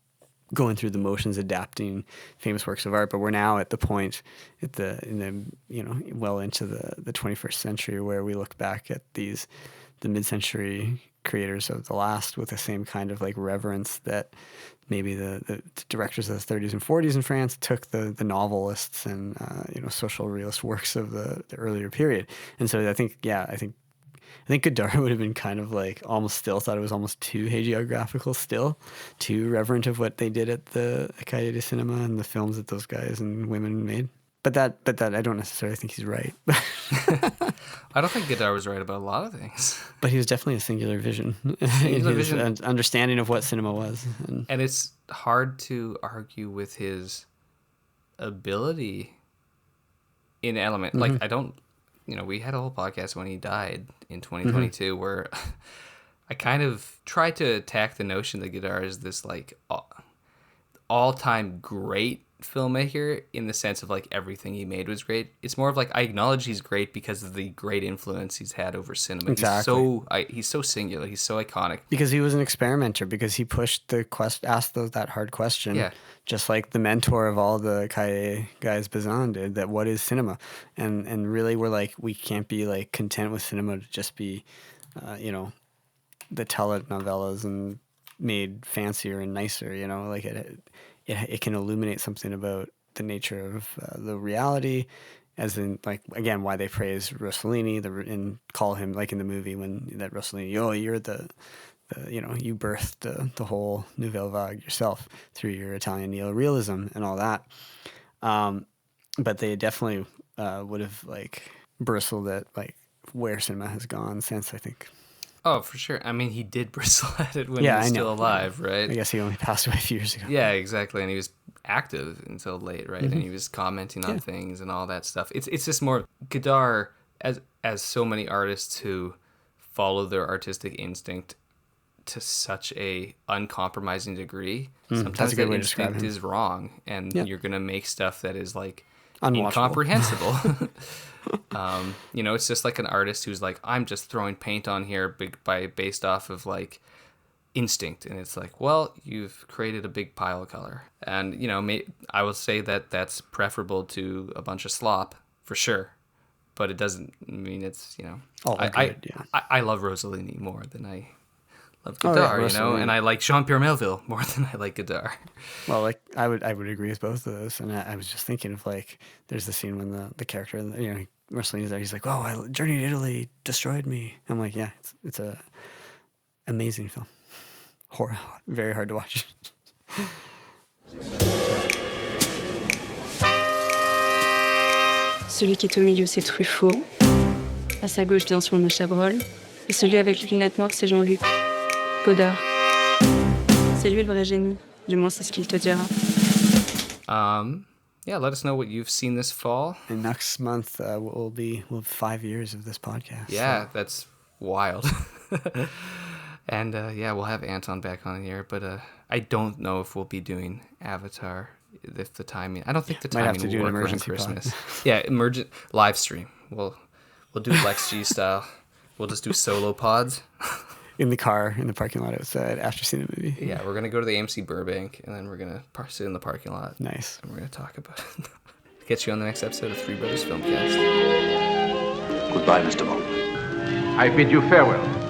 going through the motions, adapting famous works of art. But we're now at the point well into the 21st century where we look back at the mid-century creators of the last with the same kind of reverence that maybe the directors of the 30s and 40s in France took the novelists and social realist works of the earlier period. And so I think Godard would have been kind of almost still thought it was almost too hagiographical still, too reverent of what they did at the Cahiers du Cinema and the films that those guys and women made. But that I don't necessarily think he's right. I don't think Godard was right about a lot of things. But he was definitely a singular vision in his understanding of what cinema was. And it's hard to argue with his ability in element. I don't... we had a whole podcast when he died in 2022 where I kind of tried to attack the notion that Godard is this all-time great filmmaker in the sense of everything he made was great. It's more of I acknowledge he's great because of the great influence he's had over cinema. Exactly. He's so singular. He's so iconic. Because he was an experimenter, because he pushed asked that hard question. Yeah. Just like the mentor of all the Cahiers guys, Bazin, did, that what is cinema? And really we're we can't be content with cinema to just be, the telenovelas and made fancier and nicer, it can illuminate something about the nature of the reality, as in again why they praise Rossellini and call him in the movie when that Rossellini, you're the you birthed the whole Nouvelle Vague yourself through your Italian neorealism and all that. But they definitely would have bristled at where cinema has gone since, I think. Oh, for sure. I mean, he did bristle at it when he was still alive, right? I guess he only passed away a few years ago. Yeah, exactly. And he was active until late, right? And he was commenting on things and all that stuff. It's just more Godard, as so many artists who follow their artistic instinct to such a uncompromising degrry. Sometimes that instinct is wrong, and you're gonna make stuff that is incomprehensible. It's just an artist who's I'm just throwing paint on here based off of instinct, and it's well, you've created a big pile of color, and I will say that that's preferable to a bunch of slop for sure, but it doesn't mean it's I love Rossellini more than I love Godard, and I like Jean-Pierre Melville more than I like Godard. Well, I would agree with both of those, and I was just thinking of there's the scene when the character, Rossellini's there, he's Journey to Italy destroyed me. I'm yeah, it's a amazing film. Very hard to watch. Celui qui est au milieu, c'est Truffaut. À sa gauche, bien sûr, le Chabrol. Et celui avec les lunettes noires, c'est Jean-Luc Godard. C'est lui le vrai génie. Du moins, c'est ce qu'il te dira. Yeah, let us know what you've seen this fall. And next month we'll have 5 years of this podcast. Yeah, that's wild. And we'll have Anton back on here, but I don't know if we'll be doing Avatar. If the timing, I don't think the timing will work around Christmas. Yeah, emergent live stream. We'll do Lex G style. We'll just do solo pods. In the car, in the parking lot outside after seeing the movie. Yeah, we're going to go to the AMC Burbank, and then we're going to sit in the parking lot. Nice. And we're going to talk about it. Catch you on the next episode of Three Brothers Filmcast. Goodbye, Mr. Bond. I bid you farewell.